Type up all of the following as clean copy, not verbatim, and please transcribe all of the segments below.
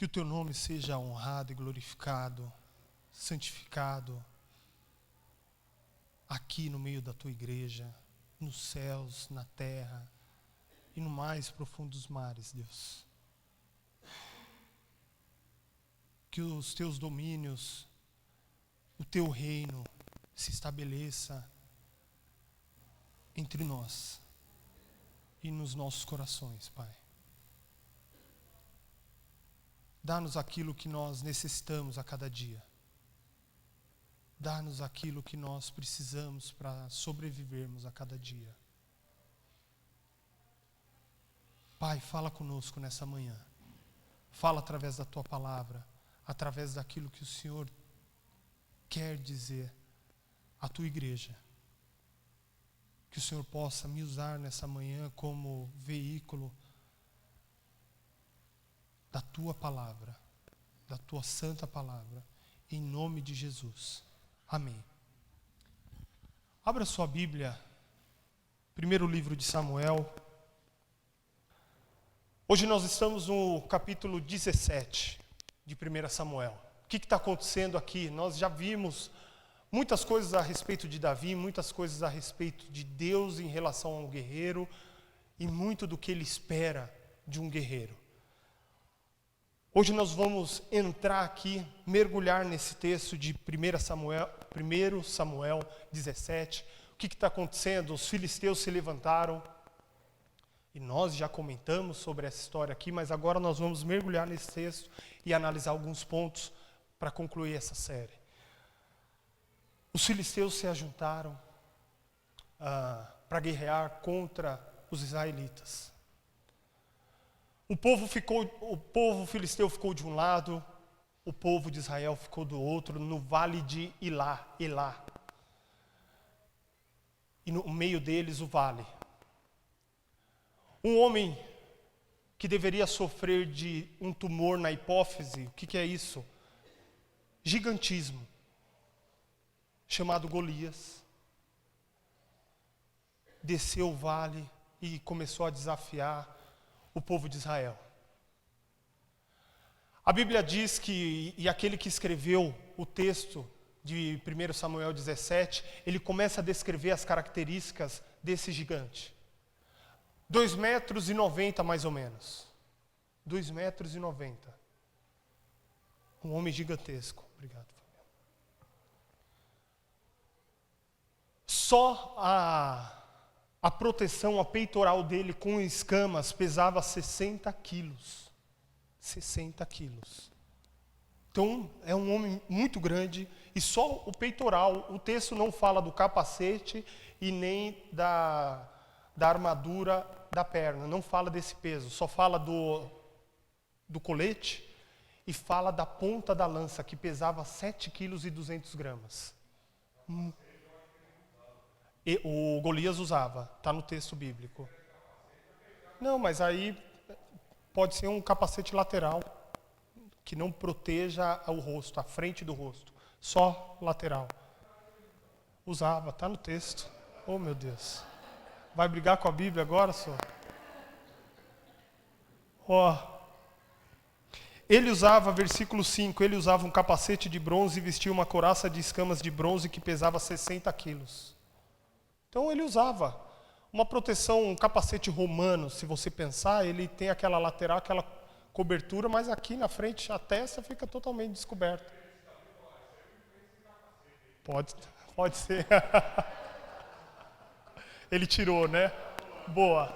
Que o teu nome seja honrado e glorificado, santificado, aqui no meio da tua igreja, nos céus, na terra e no mais profundo dos mares, Deus. Que os teus domínios, o teu reino se estabeleça entre nós e nos nossos corações, Pai. Dá-nos aquilo que nós necessitamos a cada dia. Dá-nos aquilo que nós precisamos para sobrevivermos a cada dia. Pai, fala conosco nessa manhã. Fala através da Tua palavra, através daquilo que o Senhor quer dizer à Tua igreja. Que o Senhor possa me usar nessa manhã como veículo da Tua palavra, da Tua santa palavra, em nome de Jesus. Amém. Abra sua Bíblia, primeiro livro de Samuel. Hoje nós estamos no capítulo 17 de 1 Samuel. O que está acontecendo aqui? Nós já vimos muitas coisas a respeito de Davi, muitas coisas a respeito de Deus em relação a um guerreiro e muito do que ele espera de um guerreiro. Hoje nós vamos entrar aqui, mergulhar nesse texto de 1 Samuel 17. O que está acontecendo? Os filisteus se levantaram. E nós já comentamos sobre essa história aqui, mas agora nós vamos mergulhar nesse texto e analisar alguns pontos para concluir essa série. Os filisteus se ajuntaram para guerrear contra os israelitas. O povo filisteu ficou de um lado, o povo de Israel ficou do outro, no vale de Elá. E no meio deles o vale. Um homem que deveria sofrer de um tumor na hipófise, o que é isso? Gigantismo, chamado Golias, desceu o vale e começou a desafiar o povo de Israel. A Bíblia diz que, e aquele que escreveu o texto de 1 Samuel 17, ele começa a descrever as características desse gigante. 2,90 metros mais ou menos. 2,90 metros. Um homem gigantesco. Obrigado, Fabiano. Só a proteção, a peitoral dele com escamas pesava 60 quilos. 60 quilos. Então, é um homem muito grande e só o peitoral, o texto não fala do capacete e nem da armadura da perna, não fala desse peso, só fala do colete e fala da ponta da lança, que pesava 7,2 kg. E o Golias usava, está no texto bíblico. Não, mas aí pode ser um capacete lateral, que não proteja o rosto, a frente do rosto, só lateral. Usava, está no texto. Oh, meu Deus. Vai brigar com a Bíblia agora, só? Ele usava, versículo 5, ele usava um capacete de bronze e vestia uma couraça de escamas de bronze que pesava 60 quilos. Então ele usava uma proteção, um capacete romano, se você pensar, ele tem aquela lateral, aquela cobertura, mas aqui na frente a testa fica totalmente descoberta. Pode ser. Ele tirou, né? Boa.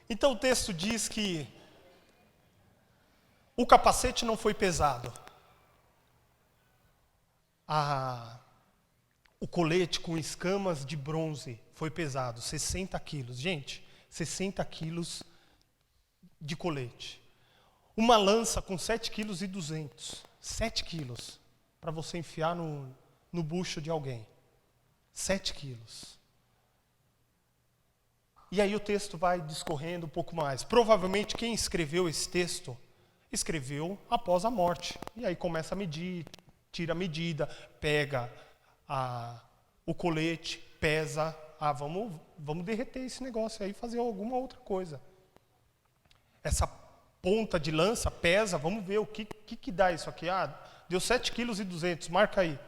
Então o texto diz que o capacete não foi pesado. O colete com escamas de bronze foi pesado, 60 quilos. Gente, 60 quilos de colete. Uma lança com 7,2 kg. 7 quilos para você enfiar no bucho de alguém. 7 quilos. E aí o texto vai discorrendo um pouco mais. Provavelmente quem escreveu esse texto, escreveu após a morte. E aí começa a medir, tira a medida, pega o colete, pesa. Vamos derreter esse negócio aí e fazer alguma outra coisa. Essa ponta de lança pesa, vamos ver o que dá isso aqui. Deu 7,2 kg, marca aí.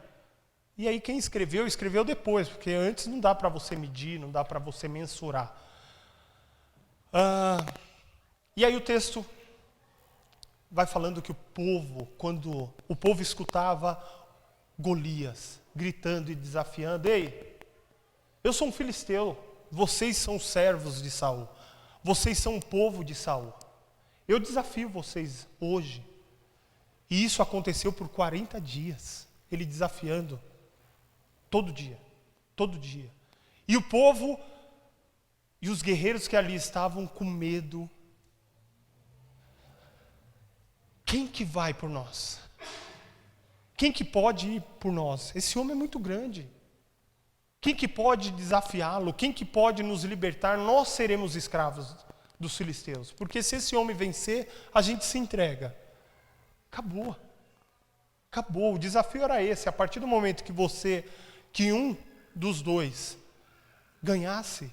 E aí quem escreveu depois, porque antes não dá para você medir, não dá para você mensurar. E aí o texto vai falando que o povo, quando o povo escutava Golias gritando e desafiando: ei, eu sou um filisteu, vocês são servos de Saul, vocês são o povo de Saul. Eu desafio vocês hoje. E isso aconteceu por 40 dias, ele desafiando, todo dia. E o povo e os guerreiros que ali estavam com medo. Quem que vai por nós? Quem que pode ir por nós? Esse homem é muito grande. Quem que pode desafiá-lo? Quem que pode nos libertar? Nós seremos escravos dos filisteus. Porque se esse homem vencer, a gente se entrega. Acabou. O desafio era esse. A partir do momento que um dos dois ganhasse,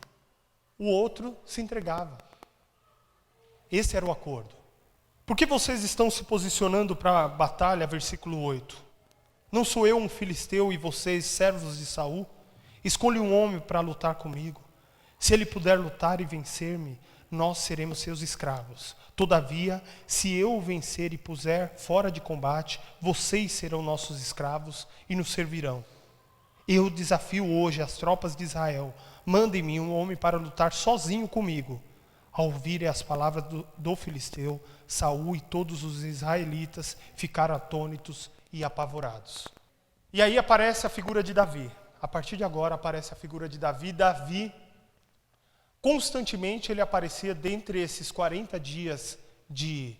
o outro se entregava. Esse era o acordo. Por que vocês estão se posicionando para a batalha? Versículo 8. Não sou eu um filisteu e vocês servos de Saul? Escolha um homem para lutar comigo. Se ele puder lutar e vencer-me, nós seremos seus escravos. Todavia, se eu o vencer e puser fora de combate, vocês serão nossos escravos e nos servirão. Eu desafio hoje as tropas de Israel. Mandem-me um homem para lutar sozinho comigo. Ao ouvirem as palavras do filisteu, Saul e todos os israelitas ficaram atônitos e apavorados. E aí aparece a figura de Davi. A partir de agora aparece a figura de Davi. Davi, constantemente ele aparecia dentre esses 40 dias de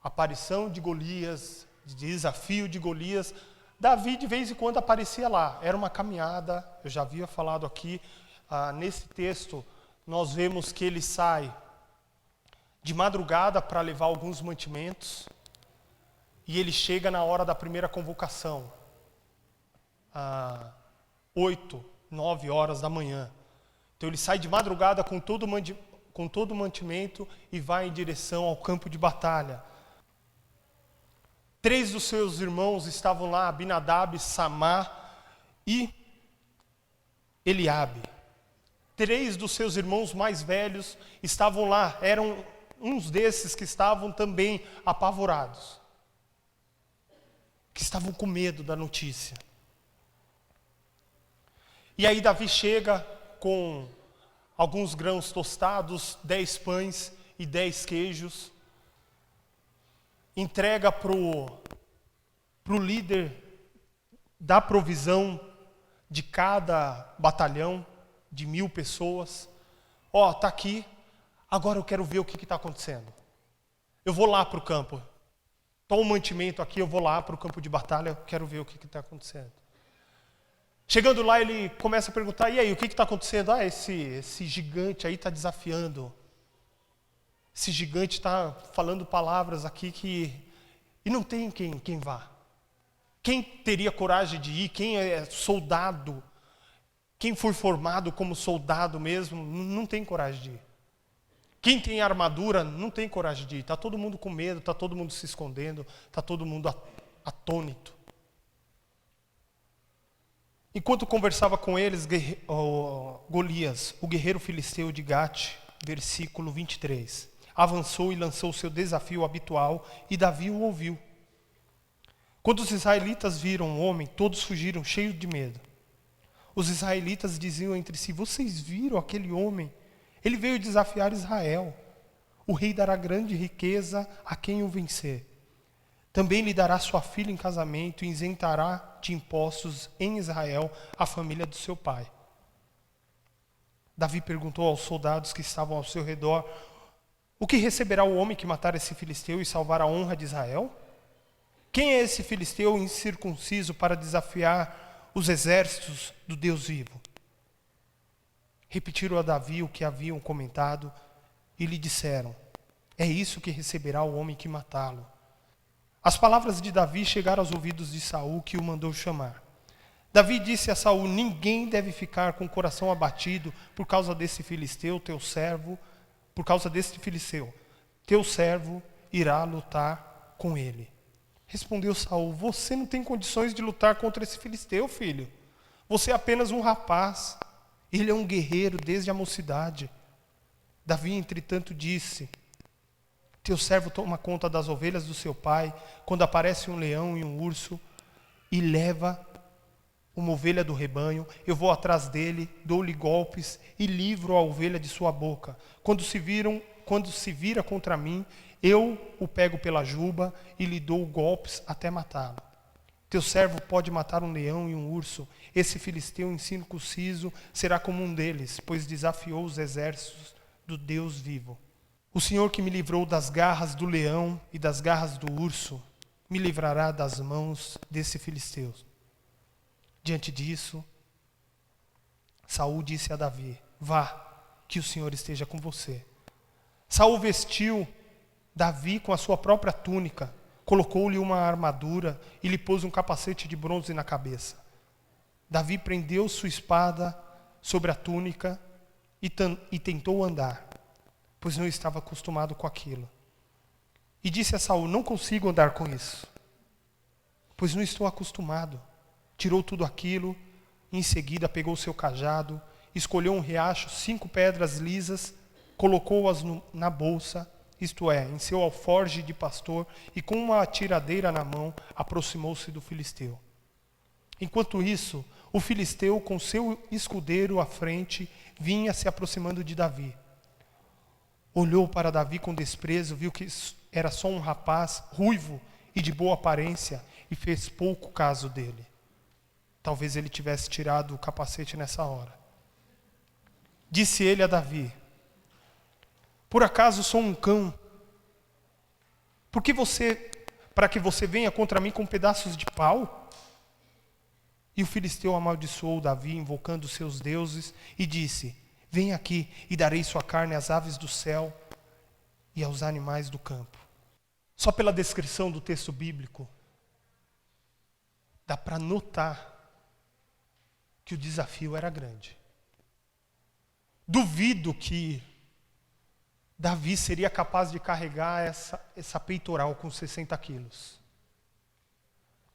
aparição de Golias, de desafio de Golias. Davi de vez em quando aparecia lá. Era uma caminhada, eu já havia falado aqui, nesse texto nós vemos que ele sai de madrugada para levar alguns mantimentos, e ele chega na hora da primeira convocação, 8, 9 horas da manhã. Então ele sai de madrugada com todo o mantimento e vai em direção ao campo de batalha. 3 dos seus irmãos estavam lá, Abinadab, Samar e Eliabe. 3 dos seus irmãos mais velhos estavam lá, eram uns desses que estavam também apavorados, que estavam com medo da notícia. E aí Davi chega com alguns grãos tostados, 10 pães e 10 queijos, entrega para o líder da provisão de cada batalhão, de 1.000 pessoas. Está aqui, agora eu quero ver o que está acontecendo. Eu vou lá para o campo. Toma o mantimento aqui, eu vou lá para o campo de batalha, eu quero ver o que está acontecendo. Chegando lá, ele começa a perguntar: e aí, o que está acontecendo? Esse gigante aí está desafiando. Esse gigante está falando palavras aqui e não tem quem vá. Quem teria coragem de ir? Quem é soldado? Quem foi formado como soldado mesmo, não tem coragem de ir. Quem tem armadura, não tem coragem de ir. Está todo mundo com medo, está todo mundo se escondendo, está todo mundo atônito. Enquanto conversava com eles, Golias, o guerreiro filisteu de Gate, versículo 23, avançou e lançou o seu desafio habitual, e Davi o ouviu. Quando os israelitas viram o homem, todos fugiram cheios de medo. Os israelitas diziam entre si: vocês viram aquele homem? Ele veio desafiar Israel. O rei dará grande riqueza a quem o vencer. Também lhe dará sua filha em casamento e isentará de impostos em Israel a família do seu pai. Davi perguntou aos soldados que estavam ao seu redor: o que receberá o homem que matar esse filisteu e salvar a honra de Israel? Quem é esse filisteu incircunciso para desafiar os exércitos do Deus vivo? Repetiram a Davi o que haviam comentado e lhe disseram: é isso que receberá o homem que matá-lo. As palavras de Davi chegaram aos ouvidos de Saul, que o mandou chamar. Davi disse a Saul: ninguém deve ficar com o coração abatido por causa desse filisteu, teu servo, por causa desse filisteu. teu servo irá lutar com ele. Respondeu Saul: você não tem condições de lutar contra esse filisteu, filho. Você é apenas um rapaz. Ele é um guerreiro desde a mocidade. Davi, entretanto, disse: teu servo toma conta das ovelhas do seu pai, quando aparece um leão e um urso, e leva uma ovelha do rebanho, eu vou atrás dele, dou-lhe golpes e livro a ovelha de sua boca. Quando se vira contra mim, eu o pego pela juba e lhe dou golpes até matá-lo. Teu servo pode matar um leão e um urso. Esse filisteu incircunciso será como um deles, pois desafiou os exércitos do Deus vivo. O Senhor que me livrou das garras do leão e das garras do urso, me livrará das mãos desse filisteu. Diante disso, Saul disse a Davi: vá, que o Senhor esteja com você. Saul vestiu Davi com a sua própria túnica, colocou-lhe uma armadura e lhe pôs um capacete de bronze na cabeça. Davi prendeu sua espada sobre a túnica e tentou andar, pois não estava acostumado com aquilo. E disse a Saul: não consigo andar com isso, pois não estou acostumado. Tirou tudo aquilo, e em seguida pegou seu cajado, escolheu um riacho, 5 pedras lisas, colocou-as na bolsa, isto é, em seu alforje de pastor, e com uma tiradeira na mão, aproximou-se do filisteu. Enquanto isso, o filisteu, com seu escudeiro à frente, vinha se aproximando de Davi. Olhou para Davi com desprezo, viu que era só um rapaz ruivo e de boa aparência, e fez pouco caso dele. Talvez ele tivesse tirado o capacete nessa hora. Disse ele a Davi: por acaso sou um cão? Para que você venha contra mim com pedaços de pau? E o filisteu amaldiçoou Davi, invocando seus deuses, e disse: vem aqui e darei sua carne às aves do céu e aos animais do campo. Só pela descrição do texto bíblico, dá para notar que o desafio era grande. Duvido que Davi seria capaz de carregar essa peitoral com 60 quilos.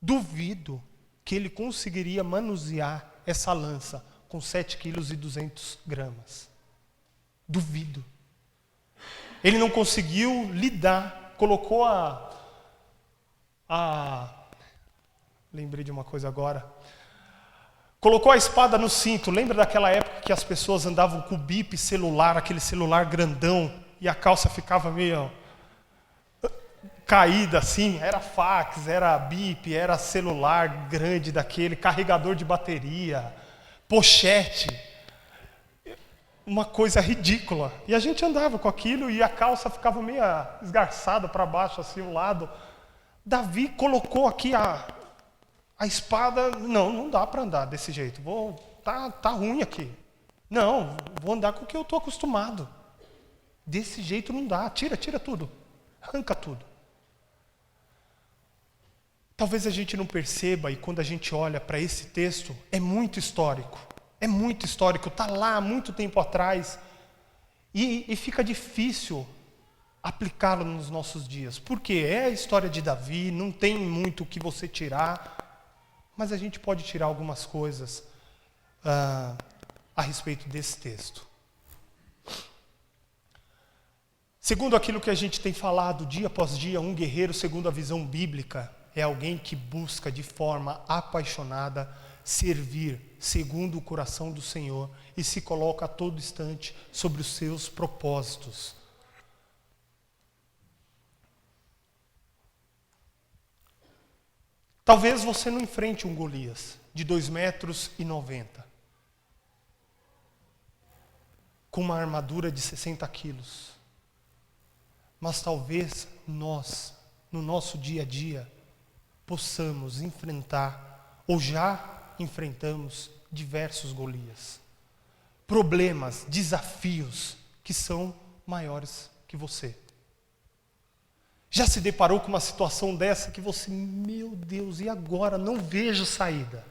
Duvido que ele conseguiria manusear essa lança com 7 quilos e 200 gramas. Duvido. Ele não conseguiu lidar, colocou lembrei de uma coisa agora. Colocou a espada no cinto. Lembra daquela época que as pessoas andavam com o bip celular, aquele celular grandão, e a calça ficava meio caída assim? Era fax, era bip, era celular grande daquele, carregador de bateria, pochete. Uma coisa ridícula. E a gente andava com aquilo e a calça ficava meio esgarçada para baixo, assim, o lado. Davi colocou aqui a espada. Não dá para andar desse jeito. Tá ruim aqui. Não, vou andar com o que eu estou acostumado. Desse jeito não dá. Tira tudo. Arranca tudo. Talvez a gente não perceba, e quando a gente olha para esse texto, é muito histórico. É muito histórico. Está lá há muito tempo atrás. E fica difícil aplicá-lo nos nossos dias. Porque é a história de Davi, não tem muito o que você tirar. Mas a gente pode tirar algumas coisas a respeito desse texto. Segundo aquilo que a gente tem falado dia após dia, um guerreiro, segundo a visão bíblica, é alguém que busca de forma apaixonada servir segundo o coração do Senhor e se coloca a todo instante sobre os seus propósitos. Talvez você não enfrente um Golias de 2,90 metros, com uma armadura de 60 quilos. Mas talvez nós, no nosso dia a dia, possamos enfrentar, ou já enfrentamos, diversos Golias. Problemas, desafios que são maiores que você. Já se deparou com uma situação dessa que você, meu Deus, e agora? Não vejo saída.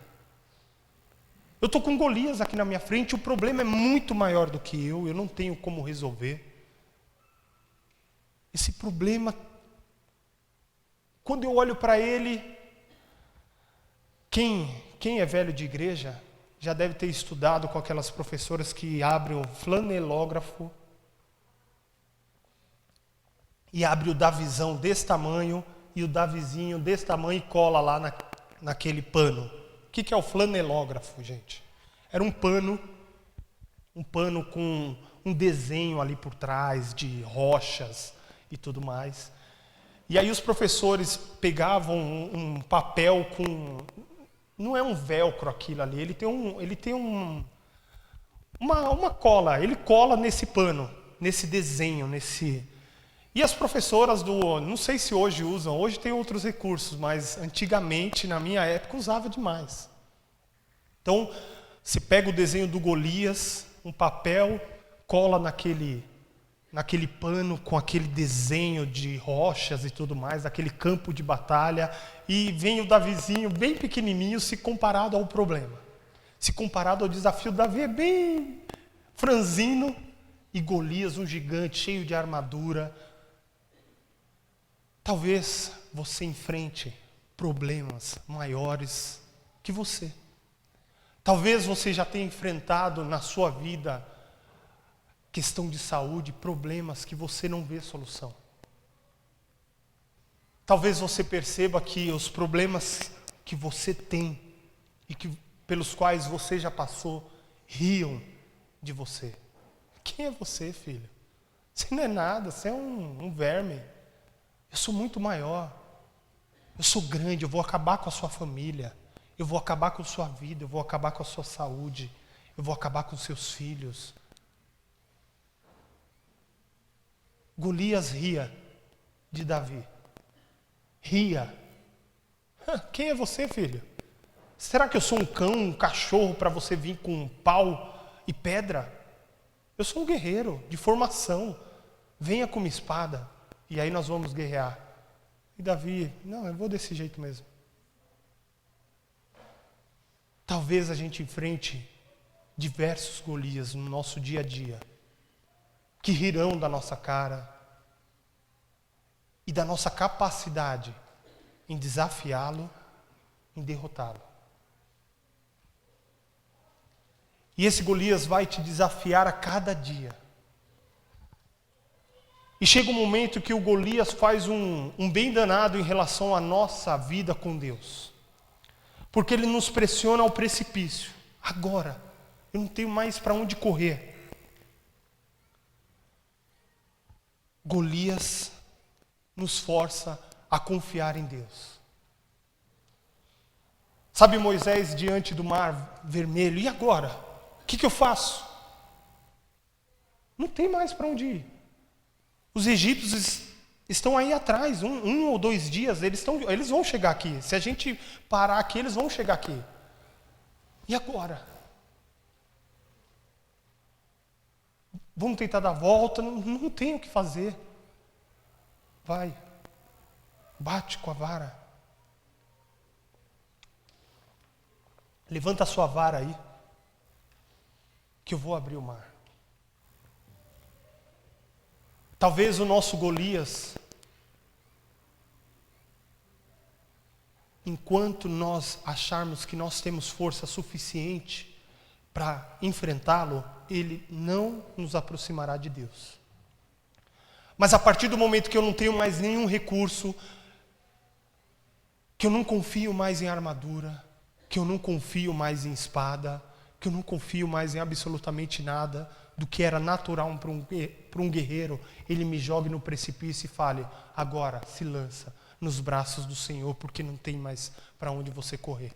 Eu estou com Golias aqui na minha frente, o problema é muito maior do que eu não tenho como resolver. Esse problema, quando eu olho para ele, quem é velho de igreja já deve ter estudado com aquelas professoras que abrem o flanelógrafo e abre o Davizão desse tamanho e o Davizinho desse tamanho e cola lá naquele pano. O que é o flanelógrafo, gente? Era um pano com um desenho ali por trás de rochas e tudo mais. E aí os professores pegavam um papel com... Não é um velcro aquilo ali, ele tem uma cola, ele cola nesse pano, nesse desenho, E as professoras não sei se hoje usam, hoje tem outros recursos, mas antigamente, na minha época, usava demais. Então, você pega o desenho do Golias, um papel, cola naquele pano com aquele desenho de rochas e tudo mais, aquele campo de batalha, e vem o Davizinho bem pequenininho se comparado ao problema. Se comparado ao desafio, Davi é bem franzino, e Golias, um gigante cheio de armadura. Talvez você enfrente problemas maiores que você. Talvez você já tenha enfrentado na sua vida questão de saúde, problemas que você não vê solução. Talvez você perceba que os problemas que você tem e pelos quais você já passou, riam de você. Quem é você, filho? Você não é nada, você é um verme. Eu sou muito maior. Eu sou grande, eu vou acabar com a sua família. Eu vou acabar com a sua vida, eu vou acabar com a sua saúde. Eu vou acabar com seus filhos. Golias ria de Davi. Ria. Quem é você, filho? Será que eu sou um cão, um cachorro para você vir com um pau e pedra? Eu sou um guerreiro de formação. Venha com uma espada e aí nós vamos guerrear. E Davi, não, eu vou desse jeito mesmo. Talvez a gente enfrente diversos Golias no nosso dia a dia, que rirão da nossa cara e da nossa capacidade em desafiá-lo, em derrotá-lo. E esse Golias vai te desafiar a cada dia. E chega um momento que o Golias faz um bem danado em relação à nossa vida com Deus. Porque ele nos pressiona ao precipício. Agora, eu não tenho mais para onde correr. Golias nos força a confiar em Deus. Sabe Moisés diante do mar vermelho? E agora? O que eu faço? Não tem mais para onde ir. Os egípcios estão aí atrás, um ou 2 dias, eles vão chegar aqui. Se a gente parar aqui, eles vão chegar aqui. E agora? Vamos tentar dar a volta? Não tem o que fazer. Vai, bate com a vara. Levanta a sua vara aí, que eu vou abrir o mar. Talvez o nosso Golias, enquanto nós acharmos que nós temos força suficiente para enfrentá-lo, ele não nos aproximará de Deus. Mas a partir do momento que eu não tenho mais nenhum recurso, que eu não confio mais em armadura, que eu não confio mais em espada, que eu não confio mais em absolutamente nada do que era natural para um guerreiro, ele me jogue no precipício e fale, agora se lança nos braços do Senhor, porque não tem mais para onde você correr.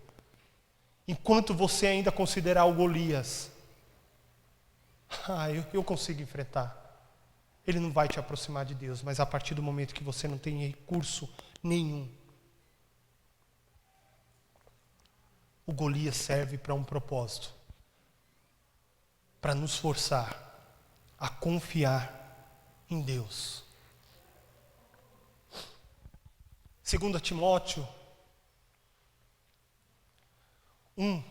Enquanto você ainda considerar o Golias, eu consigo enfrentar. Ele não vai te aproximar de Deus, mas a partir do momento que você não tem recurso nenhum, o Golias serve para um propósito, para nos forçar a confiar em Deus. 2 Timóteo 1,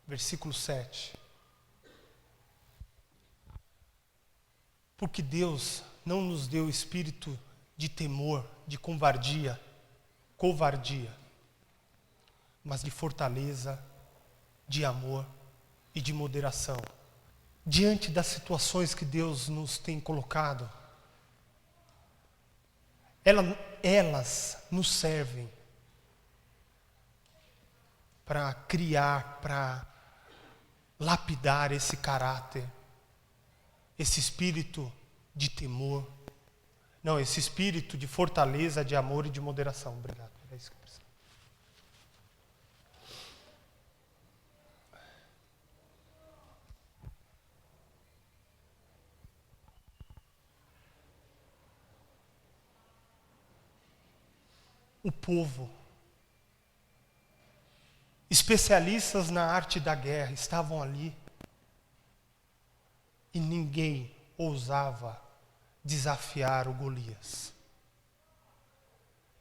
versículo 7. Porque Deus não nos deu espírito de temor, de covardia, mas de fortaleza, de amor e de moderação. Diante das situações que Deus nos tem colocado, elas nos servem para criar, para lapidar esse caráter, esse espírito de temor, não, esse espírito de fortaleza, de amor e de moderação. Obrigado. É isso que eu preciso. O povo, especialistas na arte da guerra, estavam ali e ninguém ousava desafiar o Golias.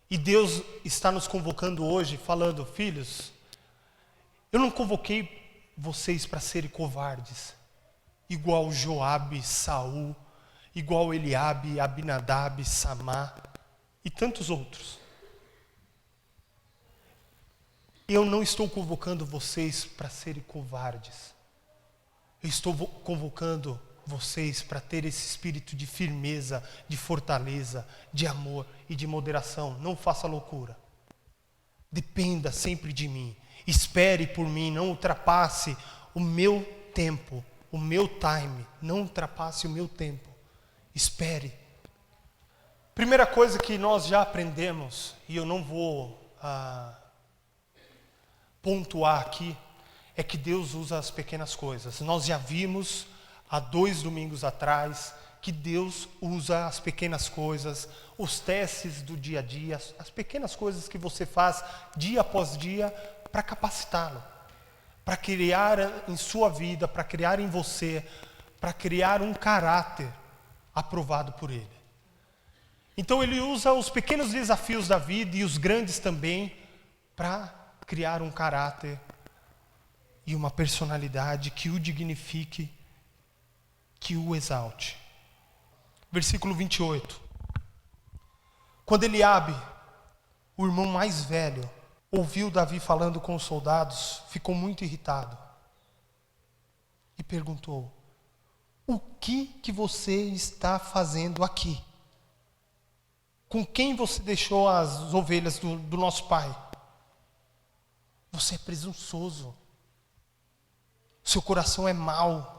E Deus está nos convocando hoje, falando: filhos, eu não convoquei vocês para serem covardes, igual Joabe, Saul, igual Eliabe, Abinadab, Samá e tantos outros. Eu não estou convocando vocês para serem covardes. Eu estou convocando vocês para ter esse espírito de firmeza, de fortaleza, de amor e de moderação. Não faça loucura. Dependa sempre de mim. Espere por mim, não ultrapasse o meu tempo, o meu time. Não ultrapasse o meu tempo. Espere. Primeira coisa que nós já aprendemos, e eu não vou pontuar aqui, é que Deus usa as pequenas coisas. Nós já vimos há 2 domingos atrás que Deus usa as pequenas coisas, os testes do dia a dia, as pequenas coisas que você faz dia após dia para capacitá-lo, para criar em sua vida, para criar em você, para criar um caráter aprovado por Ele. Então Ele usa os pequenos desafios da vida e os grandes também para criar um caráter e uma personalidade que o dignifique, que o exalte. Versículo 28. Quando Eliabe, o irmão mais velho, ouviu Davi falando com os soldados, ficou muito irritado e perguntou: o que você está fazendo aqui? Com quem você deixou as ovelhas do nosso pai? Você é presunçoso. Seu coração é mau.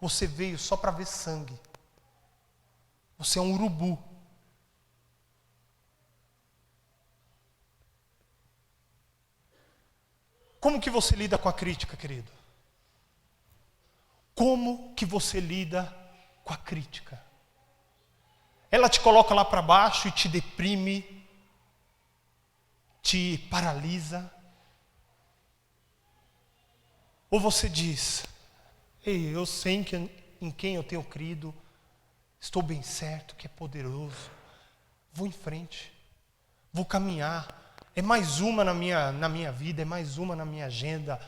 Você veio só para ver sangue. Você é um urubu. Como que você lida com a crítica, querido? Como que você lida com a crítica? Ela te coloca lá para baixo e te deprime, te paralisa? Ou você diz: ei, eu sei em quem eu tenho crido, estou bem certo que é poderoso, vou em frente, vou caminhar, é mais uma na minha vida, é mais uma na minha agenda,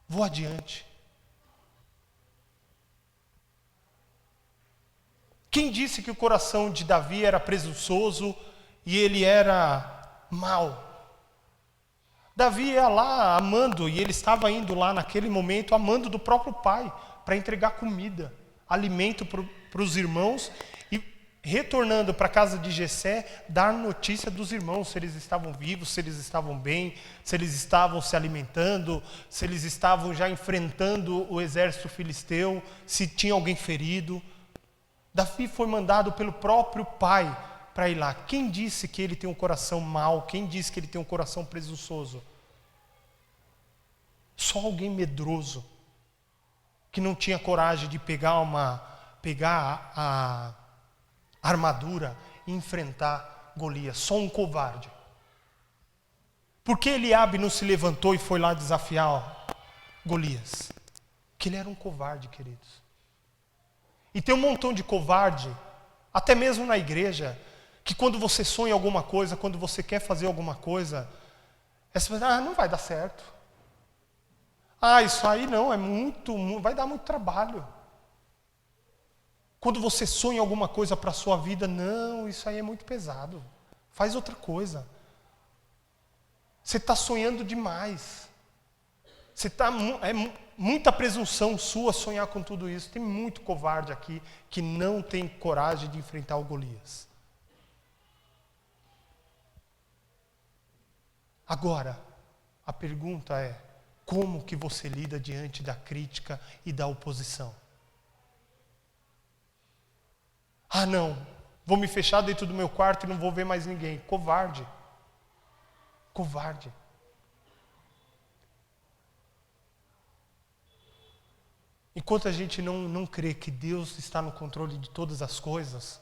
vou adiante. Quem disse que o coração de Davi era presunçoso e ele era mau? Davi ia lá amando, e ele estava indo lá naquele momento amando do próprio pai, para entregar comida, alimento para os irmãos, e retornando para a casa de Jessé, dar notícia dos irmãos, se eles estavam vivos, se eles estavam bem, se eles estavam se alimentando, se eles estavam já enfrentando o exército filisteu, se tinha alguém ferido. Davi foi mandado pelo próprio pai para ir lá. Quem disse que ele tem um coração mau? Quem disse que ele tem um coração presunçoso? Só alguém medroso, que não tinha coragem de pegar a armadura e enfrentar Golias. Só um covarde. Por que Eliabe não se levantou e foi lá desafiar Golias? Porque ele era um covarde, queridos. E tem um montão de covarde, até mesmo na igreja, que quando você sonha alguma coisa, quando você quer fazer alguma coisa, você fala: não vai dar certo. Isso aí não, vai dar muito trabalho. Quando você sonha alguma coisa para a sua vida, não, isso aí é muito pesado. Faz outra coisa. Você está sonhando demais. Muita presunção sua sonhar com tudo isso. Tem muito covarde aqui que não tem coragem de enfrentar o Golias. Agora, a pergunta é, como que você lida diante da crítica e da oposição? Ah, não, vou me fechar dentro do meu quarto e não vou ver mais ninguém. Covarde. Covarde. Enquanto a gente não crê que Deus está no controle de todas as coisas,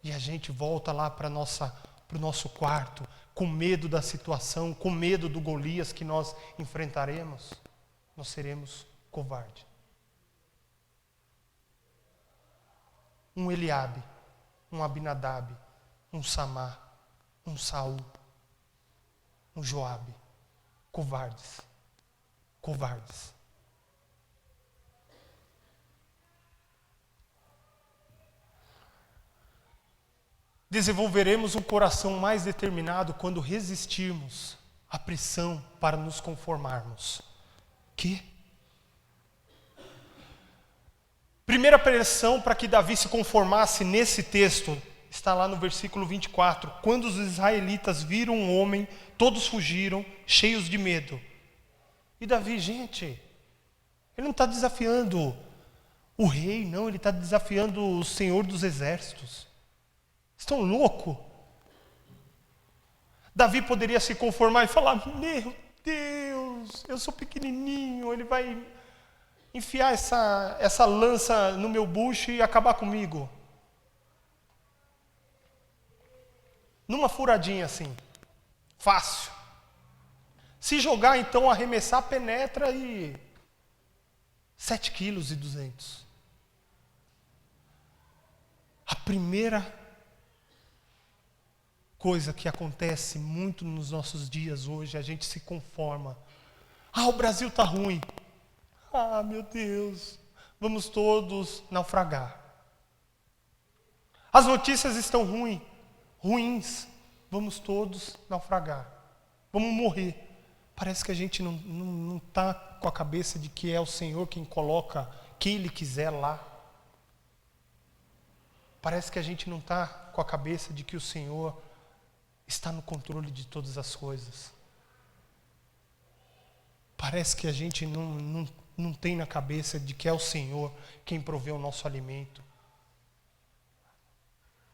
e a gente volta lá para o nosso quarto, com medo da situação, com medo do Golias que nós enfrentaremos, nós seremos covardes. Um Eliabe, um Abinadab, um Samar, um Saul, um Joabe, covardes, covardes. Desenvolveremos um coração mais determinado quando resistirmos à pressão para nos conformarmos. Que? Primeira pressão para que Davi se conformasse nesse texto está lá no versículo 24. Quando os israelitas viram um homem, todos fugiram, cheios de medo. E Davi, gente, ele não está desafiando o rei, não, ele está desafiando o Senhor dos exércitos. Estão loucos? Davi poderia se conformar e falar, meu Deus, eu sou pequenininho, ele vai enfiar essa lança no meu bucho e acabar comigo. Numa furadinha assim, fácil. Se jogar, então, arremessar, penetra e 7,2 kg. A primeira coisa que acontece muito nos nossos dias hoje, a gente se conforma. Ah, o Brasil está ruim. Ah, meu Deus, vamos todos naufragar. As notícias estão ruins, vamos todos naufragar. Vamos morrer. Parece que a gente não está com a cabeça de que é o Senhor quem coloca quem Ele quiser lá. Parece que a gente não está com a cabeça de que o Senhor está no controle de todas as coisas. Parece que a gente não tem na cabeça de que é o Senhor quem provê o nosso alimento.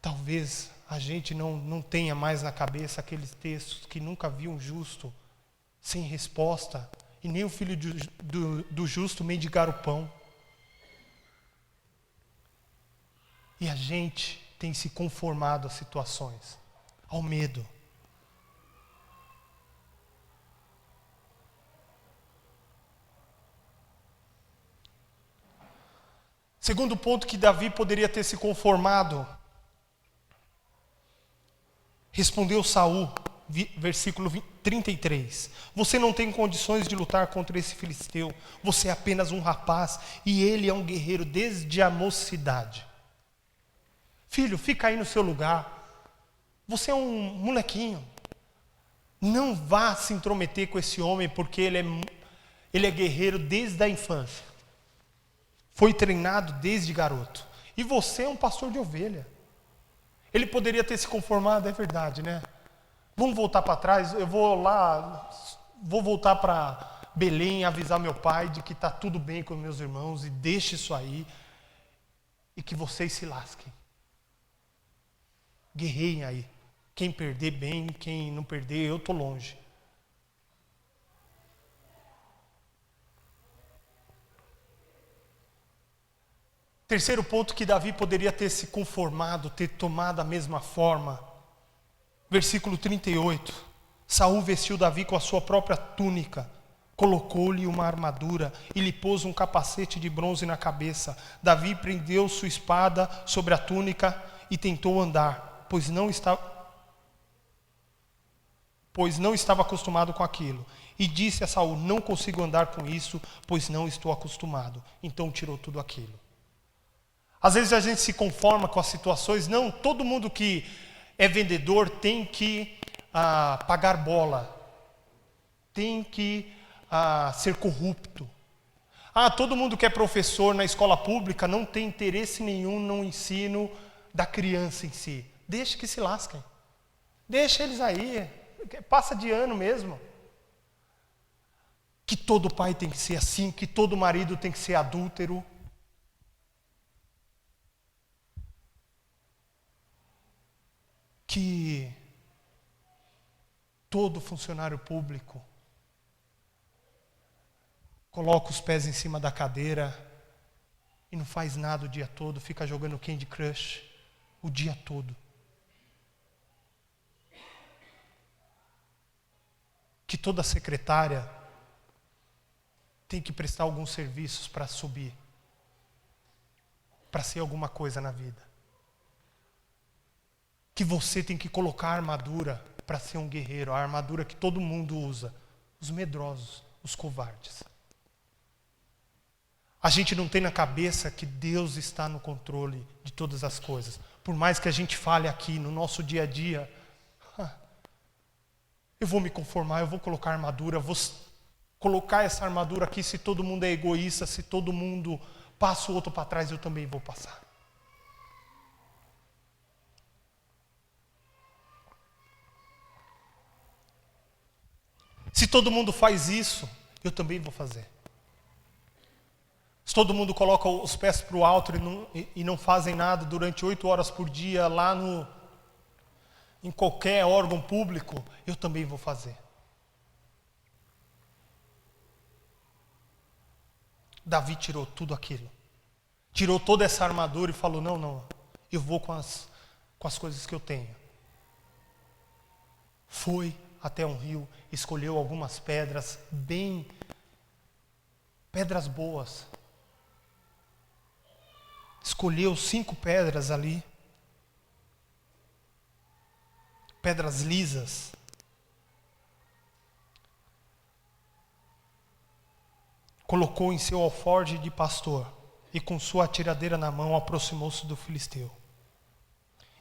Talvez a gente não tenha mais na cabeça aqueles textos que nunca viu um justo sem resposta e nem o filho do justo mendigar o pão. E a gente tem se conformado às situações, ao medo. Segundo ponto que Davi poderia ter se conformado, respondeu Saul, versículo 33. Você não tem condições de lutar contra esse filisteu. Você é apenas um rapaz e ele é um guerreiro desde a mocidade. Filho, fica aí no seu lugar. Você é um molequinho. Não vá se intrometer com esse homem porque ele é guerreiro desde a infância. Foi treinado desde garoto. E você é um pastor de ovelha. Ele poderia ter se conformado, é verdade, né? Vamos voltar para trás, eu vou voltar para Belém avisar meu pai de que está tudo bem com meus irmãos e deixe isso aí e que vocês se lasquem. Guerreiem aí. Quem perder bem, quem não perder, eu estou longe. Terceiro ponto que Davi poderia ter se conformado, ter tomado a mesma forma. Versículo 38. Saul vestiu Davi com a sua própria túnica, colocou-lhe uma armadura e lhe pôs um capacete de bronze na cabeça. Davi prendeu sua espada sobre a túnica e tentou andar, pois não estava acostumado com aquilo. E disse a Saul, não consigo andar com isso, pois não estou acostumado. Então tirou tudo aquilo. Às vezes a gente se conforma com as situações. Não, todo mundo que é vendedor tem que pagar bola, tem que ser corrupto. Todo mundo que é professor na escola pública não tem interesse nenhum no ensino da criança em si. Deixa que se lasquem. Deixa eles aí. Passa de ano mesmo. Que todo pai tem que ser assim, que todo marido tem que ser adúltero. Que todo funcionário público coloca os pés em cima da cadeira e não faz nada o dia todo, fica jogando Candy Crush o dia todo. Que toda secretária tem que prestar alguns serviços para subir, para ser alguma coisa na vida. Que você tem que colocar a armadura para ser um guerreiro, a armadura que todo mundo usa, os medrosos, os covardes. A gente não tem na cabeça que Deus está no controle de todas as coisas. Por mais que a gente fale aqui no nosso dia a dia, eu vou me conformar, eu vou colocar armadura, eu vou colocar essa armadura aqui. Se todo mundo é egoísta, se todo mundo passa o outro para trás, eu também vou passar. Se todo mundo faz isso, eu também vou fazer. Se todo mundo coloca os pés para o alto e não fazem nada durante 8 horas por dia lá em qualquer órgão público, eu também vou fazer. Davi tirou tudo aquilo. Tirou toda essa armadura e falou, não, eu vou com as coisas que eu tenho. Foi até um rio, escolheu algumas pedras, pedras boas. Escolheu 5 pedras ali. Pedras lisas. Colocou em seu alforje de pastor e com sua atiradeira na mão aproximou-se do filisteu.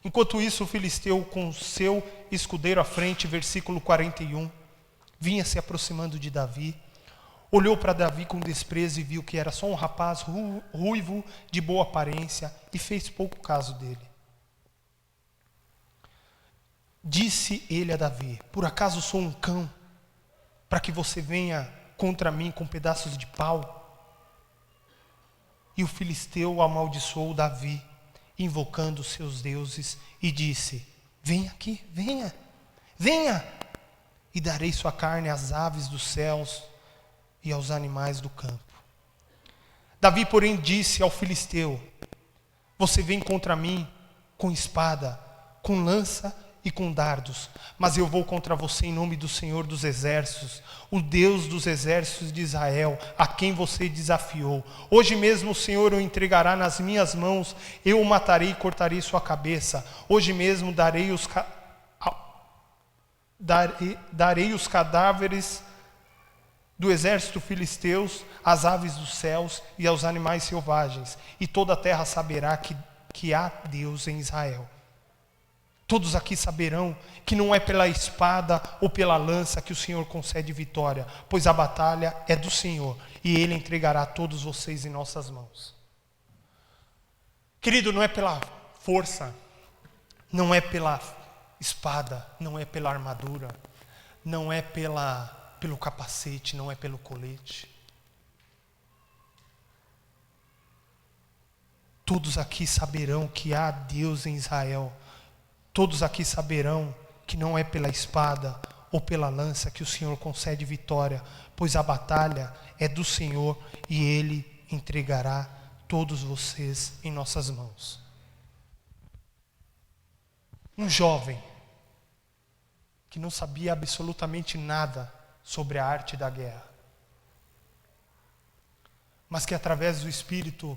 Enquanto isso, o filisteu com seu escudeiro à frente, versículo 41, vinha se aproximando de Davi, olhou para Davi com desprezo e viu que era só um rapaz ruivo, de boa aparência, e fez pouco caso dele. Disse ele a Davi, por acaso sou um cão, para que você venha contra mim com pedaços de pau? E o filisteu amaldiçoou Davi, invocando seus deuses, e disse, venha aqui, venha, e darei sua carne às aves dos céus e aos animais do campo. Davi, porém, disse ao filisteu, você vem contra mim com espada, com lança e com dardos, mas eu vou contra você em nome do Senhor dos exércitos, o Deus dos exércitos de Israel, a quem você desafiou. Hoje mesmo o Senhor o entregará nas minhas mãos, eu o matarei e cortarei sua cabeça. Hoje mesmo darei os cadáveres do exército filisteus às aves dos céus e aos animais selvagens, e toda a terra saberá que há Deus em Israel. Todos aqui saberão que não é pela espada ou pela lança que o Senhor concede vitória, pois a batalha é do Senhor, e Ele entregará todos vocês em nossas mãos. Querido, não é pela força, não é pela espada, não é pela armadura, não é pelo capacete, não é pelo colete. Todos aqui saberão que há Deus em Israel. Todos aqui saberão que não é pela espada ou pela lança que o Senhor concede vitória, pois a batalha é do Senhor e Ele entregará todos vocês em nossas mãos. Um jovem que não sabia absolutamente nada sobre a arte da guerra, mas que através do Espírito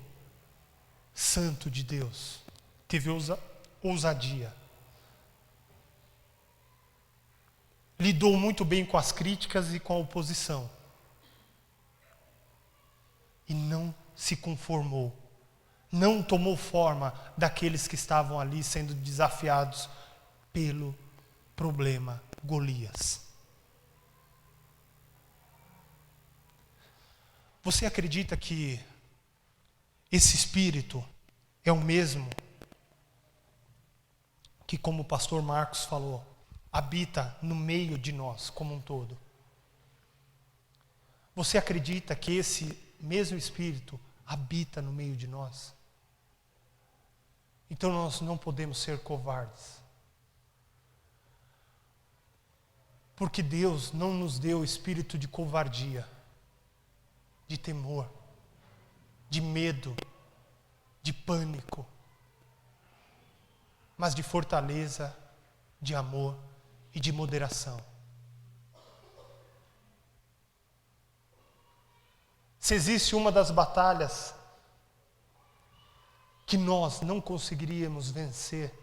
Santo de Deus teve ousadia, lidou muito bem com as críticas e com a oposição, e não se conformou, não tomou forma daqueles que estavam ali sendo desafiados pelo problema Golias. Você acredita que esse espírito é o mesmo que, como o pastor Marcos falou, habita no meio de nós como um todo? Você acredita que esse mesmo espírito habita no meio de nós? Então nós não podemos ser covardes. Porque Deus não nos deu espírito de covardia, de temor, de medo, de pânico, mas de fortaleza, de amor e de moderação. Se existe uma das batalhas que nós não conseguiríamos vencer,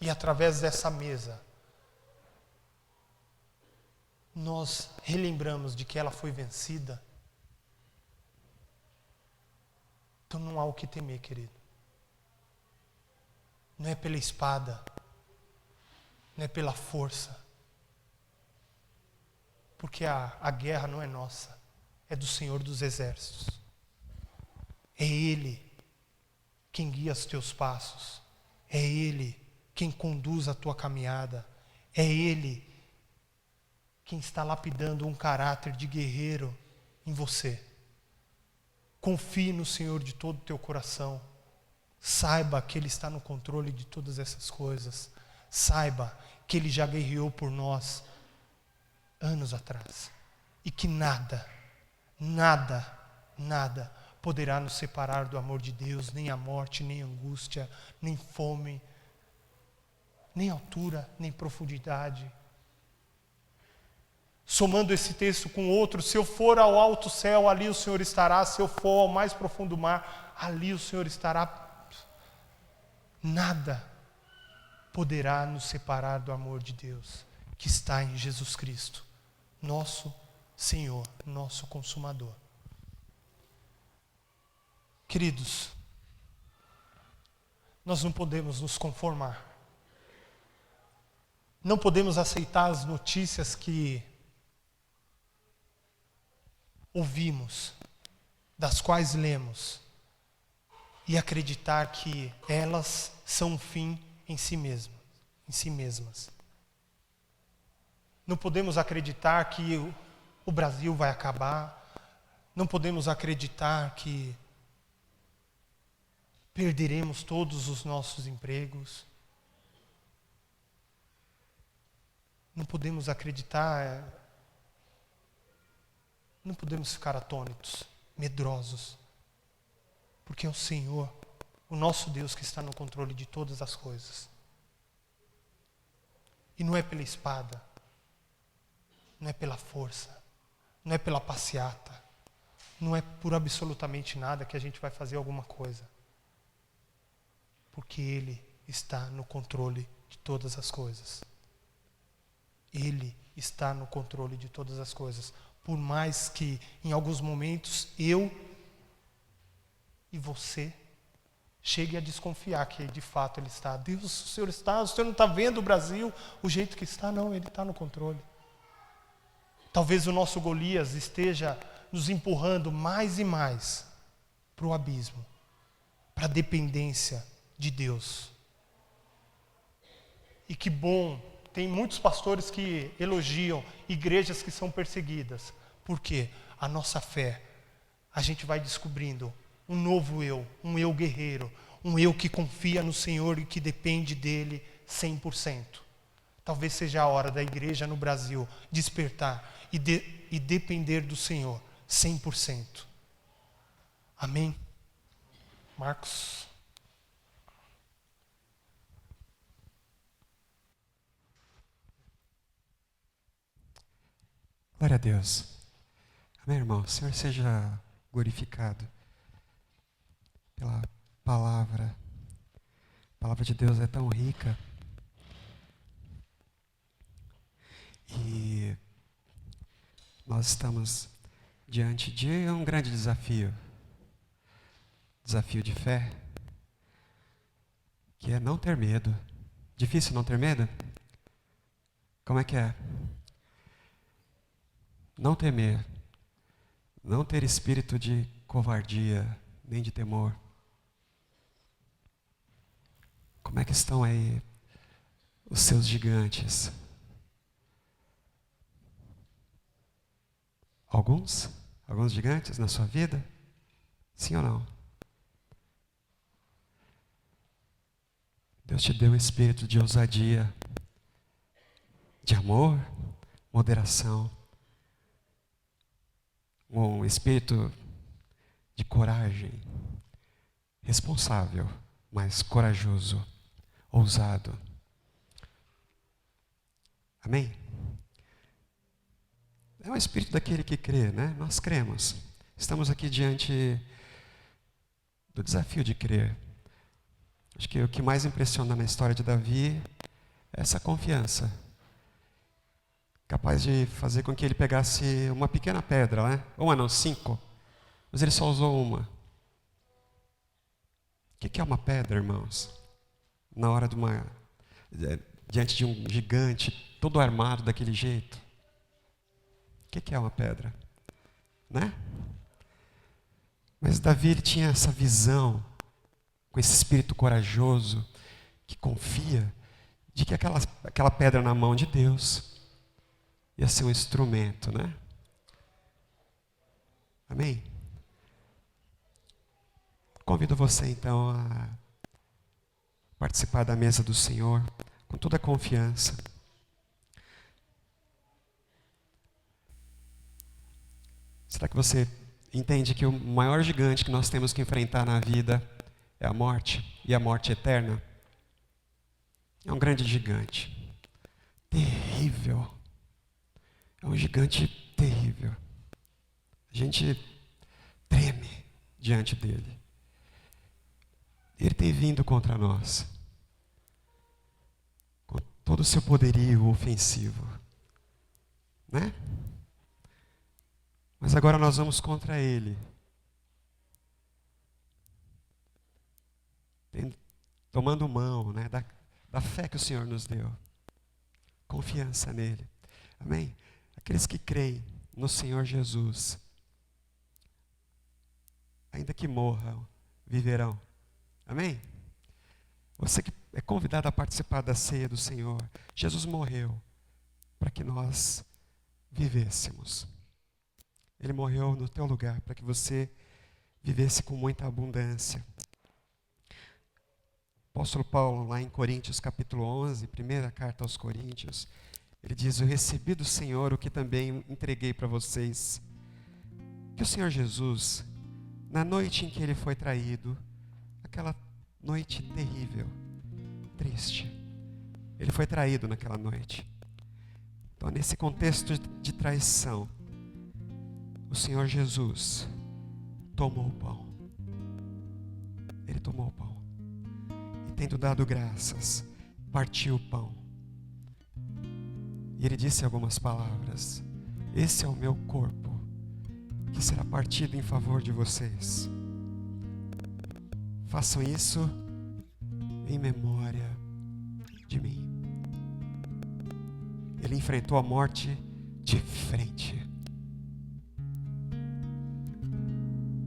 e através dessa mesa, nós relembramos de que ela foi vencida, então não há o que temer, querido. Não é pela espada, não é pela força, porque a guerra não é nossa, é do Senhor dos Exércitos. É Ele quem guia os teus passos, é Ele quem conduz a tua caminhada, é Ele quem está lapidando um caráter de guerreiro em você. Confie no Senhor de todo o teu coração. Saiba que Ele está no controle de todas essas coisas. Saiba que Ele já guerreou por nós anos atrás. E que nada poderá nos separar do amor de Deus, nem a morte, nem a angústia, nem fome, nem altura, nem profundidade. Somando esse texto com outro, se eu for ao alto céu, ali o Senhor estará. Se eu for ao mais profundo mar, ali o Senhor estará. Nada poderá nos separar do amor de Deus, que está em Jesus Cristo, nosso Senhor, nosso Consumador. Queridos, nós não podemos nos conformar. Não podemos aceitar as notícias que ouvimos, das quais lemos, e acreditar que elas são um fim em si mesmas. Não podemos acreditar que o Brasil vai acabar. Não podemos acreditar que perderemos todos os nossos empregos. Não podemos acreditar, não podemos ficar atônitos, medrosos, porque é o Senhor, o nosso Deus, que está no controle de todas as coisas. E não é pela espada, não é pela força, não é pela passeata, não é por absolutamente nada que a gente vai fazer alguma coisa, porque Ele está no controle de todas as coisas. Ele está no controle de todas as coisas. Por mais que, em alguns momentos, eu e você chegue a desconfiar que, de fato, Ele está. Deus, o Senhor não está vendo o Brasil o jeito que está? Não, Ele está no controle. Talvez o nosso Golias esteja nos empurrando mais e mais para o abismo, para a dependência de Deus. E que bom, tem muitos pastores que elogiam igrejas que são perseguidas. Por quê? A nossa fé, a gente vai descobrindo um novo eu, um eu guerreiro, um eu que confia no Senhor e que depende dEle 100%. Talvez seja a hora da igreja no Brasil despertar e depender do Senhor 100%. Amém? Marcos. Glória a Deus. Amém, irmão? O Senhor seja glorificado pela palavra. A palavra de Deus é tão rica. E nós estamos diante de um grande desafio. desafio de fé, que é não ter medo. Difícil não ter medo? Como é que é? Não temer, não ter espírito de covardia, nem de temor. Como é que estão aí os seus gigantes? Alguns? Alguns gigantes na sua vida? Sim ou não? Deus te deu um espírito de ousadia, de amor, moderação, um espírito de coragem, responsável, mas corajoso, ousado. Amém? É o espírito daquele que crê, né? Nós cremos. Estamos aqui diante do desafio de crer. Acho que o que mais impressiona na história de Davi é essa confiança. Capaz de fazer com que ele pegasse uma pequena pedra, né? Uma não, 5. Mas ele só usou uma. O que é uma pedra, irmãos? Na hora diante de um gigante todo armado daquele jeito. O que é uma pedra? Né? Mas Davi ele tinha essa visão, com esse espírito corajoso, que confia, de que aquela pedra na mão de Deus ia ser um instrumento, né? Amém? Convido você então a participar da mesa do Senhor com toda a confiança. Será que você entende que o maior gigante que nós temos que enfrentar na vida é a morte, e a morte eterna? É um grande gigante, terrível. É um gigante terrível. A gente treme diante dele. Ele tem vindo contra nós, com todo o seu poderio ofensivo, né? Mas agora nós vamos contra ele, tomando mão, né, da fé que o Senhor nos deu, confiança nele. Amém? Aqueles que creem no Senhor Jesus, ainda que morram, viverão. Amém? Você que é convidado a participar da ceia do Senhor, Jesus morreu para que nós vivêssemos. Ele morreu no teu lugar para que você vivesse com muita abundância. O apóstolo Paulo, lá em Coríntios capítulo 11, primeira carta aos Coríntios, ele diz: eu recebi do Senhor o que também entreguei para vocês, que o Senhor Jesus, na noite em que ele foi traído, aquela noite terrível, triste, ele foi traído naquela noite. Então, nesse contexto de traição, o Senhor Jesus tomou o pão. Ele tomou o pão. E tendo dado graças, partiu o pão. E ele disse algumas palavras: esse é o meu corpo, que será partido em favor de vocês. Façam isso em memória de mim. Ele enfrentou a morte de frente.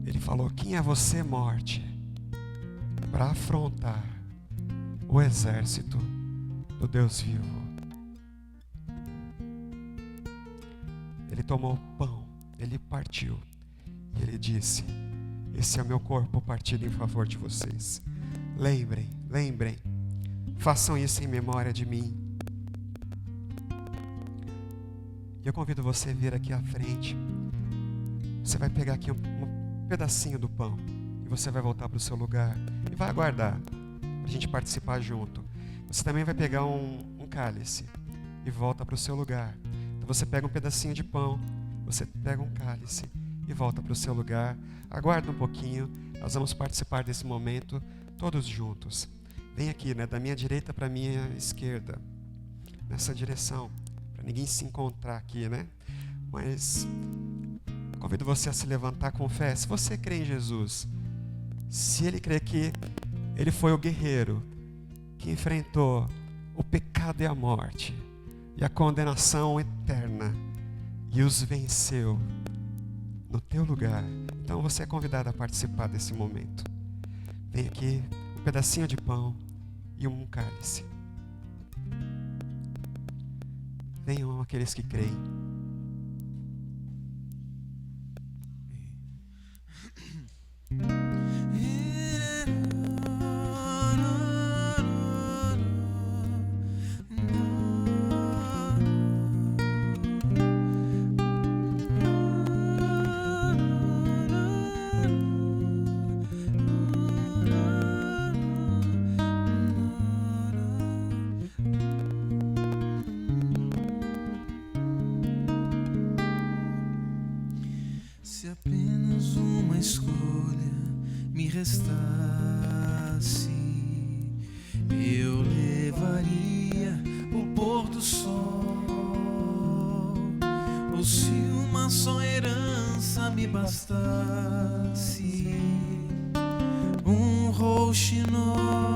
Ele falou: quem é você, morte? Para afrontar o exército do Deus vivo. Ele tomou o pão, ele partiu. E ele disse: esse é o meu corpo partido em favor de vocês. Lembrem, façam isso em memória de mim. E eu convido você a vir aqui à frente. Você vai pegar aqui um pedacinho do pão e você vai voltar para o seu lugar e vai aguardar para a gente participar junto. Você também vai pegar um cálice e volta para o seu lugar. Então você pega um pedacinho de pão, você pega um cálice e volta para o seu lugar. Aguarda um pouquinho, nós vamos participar desse momento todos juntos. Vem aqui, né, da minha direita para a minha esquerda, nessa direção, para ninguém se encontrar aqui, né? Mas convido você a se levantar com fé. Se você crê em Jesus, se ele crê que ele foi o guerreiro que enfrentou o pecado e a morte e a condenação eterna e os venceu no teu lugar, então você é convidado a participar desse momento. Vem aqui um pedacinho de pão e um cálice. Venham aqueles que creem. Se apenas uma escolha me restasse, eu levaria o pôr do sol. Ou se uma só herança me bastasse, um rouxinol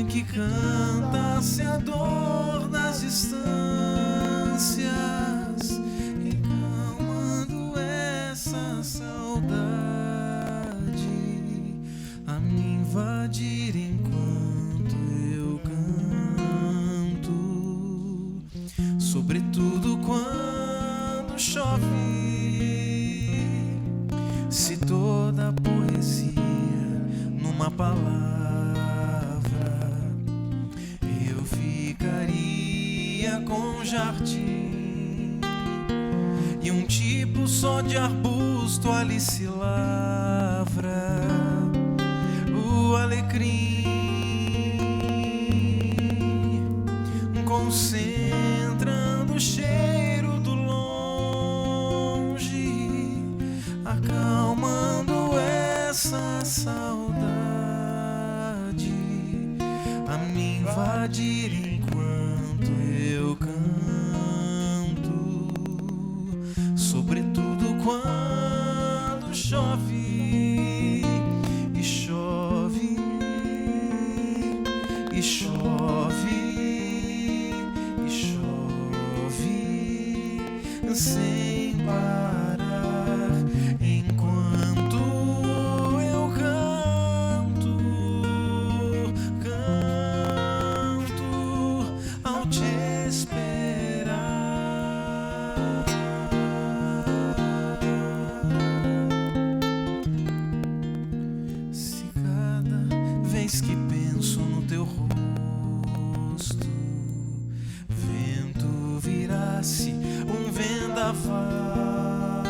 que cantasse a dor das distâncias, saudade a me invadir enquanto eu canto, sobretudo quando chove. Se toda a poesia numa palavra, eu ficaria com um jardim e um tipo só de arbusto ali se lavra, o alecrim concentrando o cheiro do longe, acalmando essa saudade a me invadir enquanto eu canto, sobretudo quando chove e chove e chove e chove sem parar, enquanto eu canto ao te esperar. Se cada vez que penso no teu rosto, vento virasse um vendaval,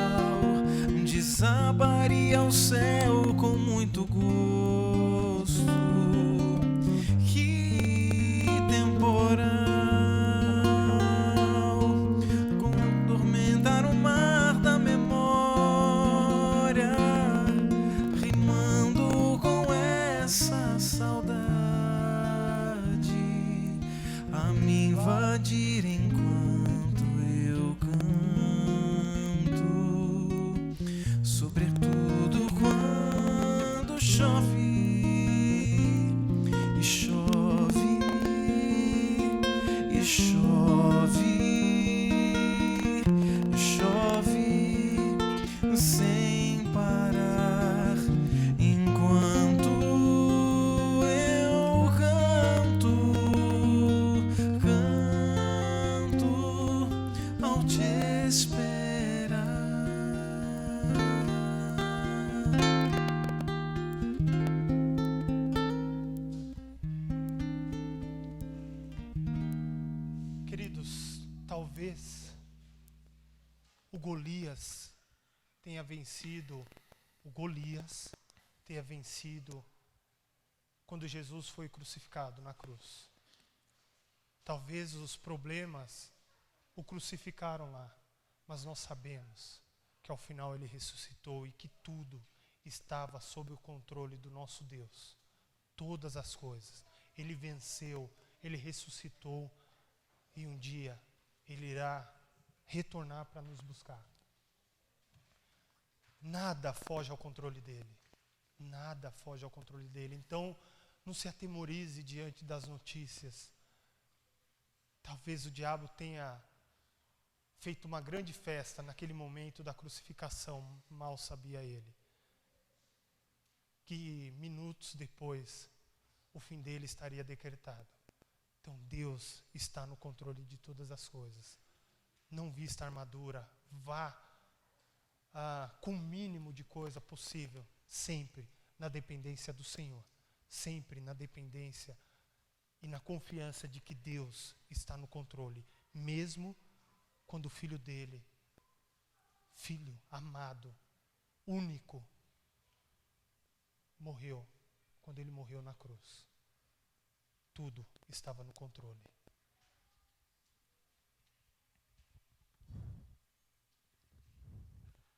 desabaria o céu com muito gosto. Que temporal, contormentar o mar da memória, rimando com essa saudade a me invadir enquanto eu canto, sobretudo quando chove e chove e chove e chove sem parar, enquanto eu canto ao te esperar. Queridos, talvez o Golias tenha vencido, quando Jesus foi crucificado na cruz. Talvez os problemas o crucificaram lá, mas nós sabemos que ao final ele ressuscitou e que tudo estava sob o controle do nosso Deus. Todas as coisas. Ele venceu, ele ressuscitou e um dia ele irá retornar para nos buscar. nada foge ao controle dele. Nada foge ao controle dele. Então, não se atemorize diante das notícias. Talvez o diabo tenha feito uma grande festa naquele momento da crucificação, mal sabia ele. Que minutos depois, o fim dele estaria decretado. Então Deus está no controle de todas as coisas. Não vista a armadura, vá com o mínimo de coisa possível, sempre na dependência do Senhor. Sempre na dependência e na confiança de que Deus está no controle, mesmo quando o filho dele, filho amado, único, morreu, quando ele morreu na cruz. Tudo estava no controle.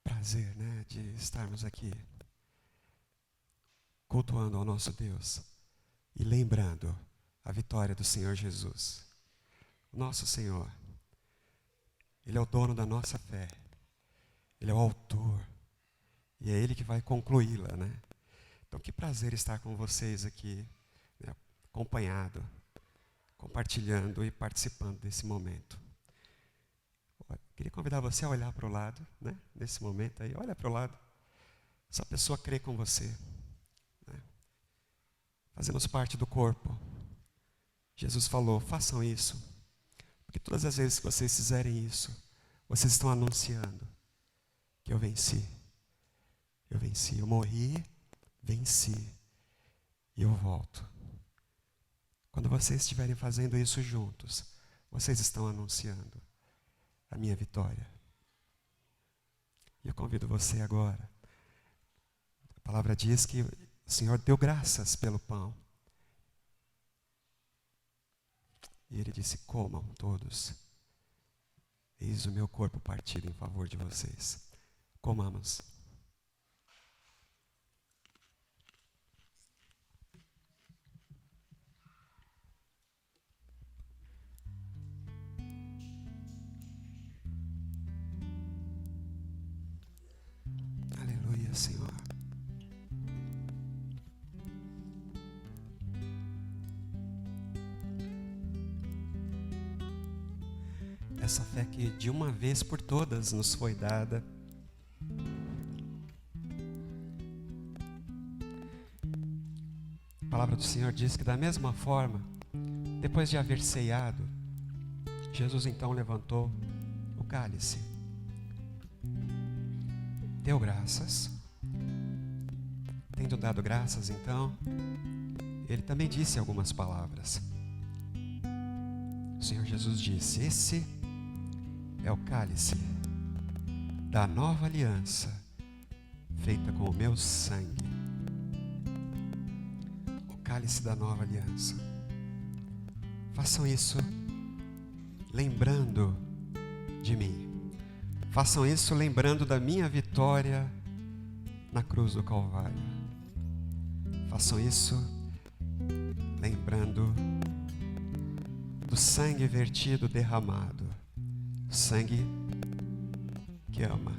Prazer, né, de estarmos aqui cultuando ao nosso Deus e lembrando a vitória do Senhor Jesus. O nosso Senhor, Ele é o dono da nossa fé, Ele é o autor, e é Ele que vai concluí-la, né? Então, que prazer estar com vocês aqui, né, acompanhado, compartilhando e participando desse momento. Queria convidar você a olhar para o lado, né? Nesse momento aí, olha para o lado. Essa pessoa crê com você. Né? Fazemos parte do corpo. Jesus falou, façam isso. Porque todas as vezes que vocês fizerem isso, vocês estão anunciando que eu venci. Eu venci, eu morri, venci. E eu volto. Quando vocês estiverem fazendo isso juntos, vocês estão anunciando a minha vitória. E eu convido você agora. A palavra diz que o Senhor deu graças pelo pão. E Ele disse, comam todos. Eis o meu corpo partido em favor de vocês. Comamos. Aleluia, Senhor. Essa fé que de uma vez por todas nos foi dada. A palavra do Senhor diz que da mesma forma, depois de haver ceado, Jesus então levantou o cálice. Deu graças. Tendo dado graças, então, Ele também disse algumas palavras. O Senhor Jesus disse, esse é o cálice da nova aliança, feita com o meu sangue. O cálice da nova aliança. Façam isso lembrando de mim. Façam isso lembrando da minha vitória na cruz do Calvário. Façam isso lembrando do sangue vertido, derramado. Sangue que ama.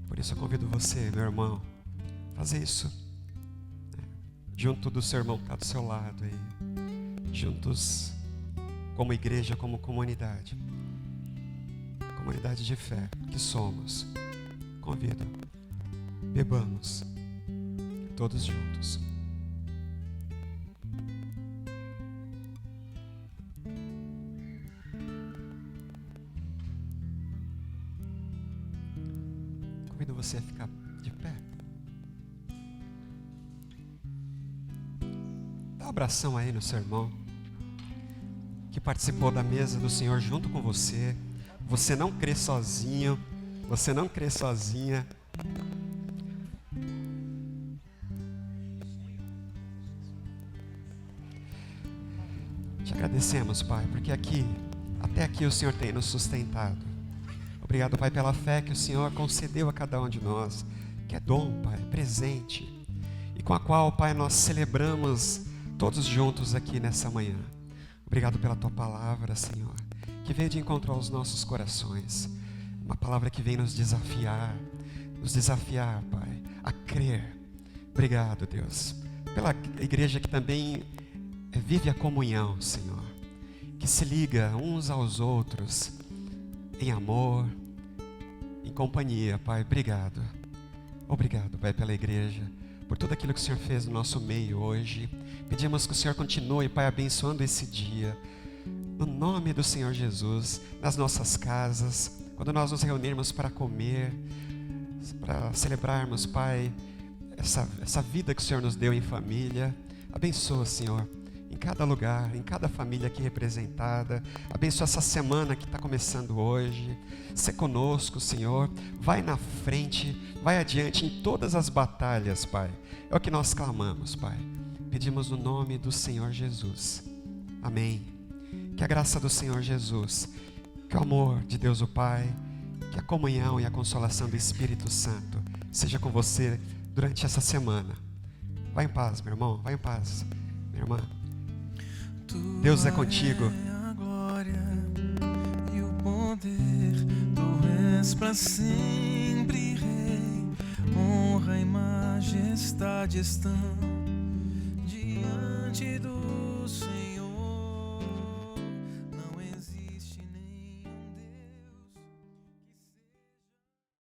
Por isso eu convido você, meu irmão, a fazer isso, né? Junto do seu irmão que está do seu lado aí. Juntos, como igreja, como comunidade de fé que somos. Convido, bebamos todos juntos. Convido você a ficar de pé. Dá um abração aí no seu irmão que participou da mesa do Senhor junto com você. Você não crê sozinho, você não crê sozinha. Te agradecemos, Pai, porque até aqui o Senhor tem nos sustentado. Obrigado, Pai, pela fé que o Senhor concedeu a cada um de nós, que é dom, Pai, presente, e com a qual, Pai, nós celebramos todos juntos aqui nessa manhã. Obrigado pela Tua palavra, Senhor, que veio de encontro aos nossos corações. Uma palavra que vem nos desafiar, Pai, a crer. Obrigado, Deus, pela igreja que também vive a comunhão, Senhor, que se liga uns aos outros em amor, em companhia, Pai. Obrigado. Obrigado, Pai, pela igreja, por tudo aquilo que o Senhor fez no nosso meio hoje. Pedimos que o Senhor continue, Pai, abençoando esse dia, no nome do Senhor Jesus, nas nossas casas, quando nós nos reunirmos para comer, para celebrarmos, Pai, essa vida que o Senhor nos deu em família. Abençoa, Senhor, em cada lugar, em cada família aqui representada. Abençoa essa semana que está começando hoje. Sê conosco, Senhor. Vai na frente, vai adiante em todas as batalhas, Pai. É o que nós clamamos, Pai. Pedimos no nome do Senhor Jesus. Amém. Que a graça do Senhor Jesus, que o amor de Deus o Pai, que a comunhão e a consolação do Espírito Santo seja com você durante essa semana. Vai em paz, meu irmão. Vai em paz, minha irmã. Deus é contigo. A glória e o poder, tu és para sempre Rei. Honra e majestade estão diante do Senhor.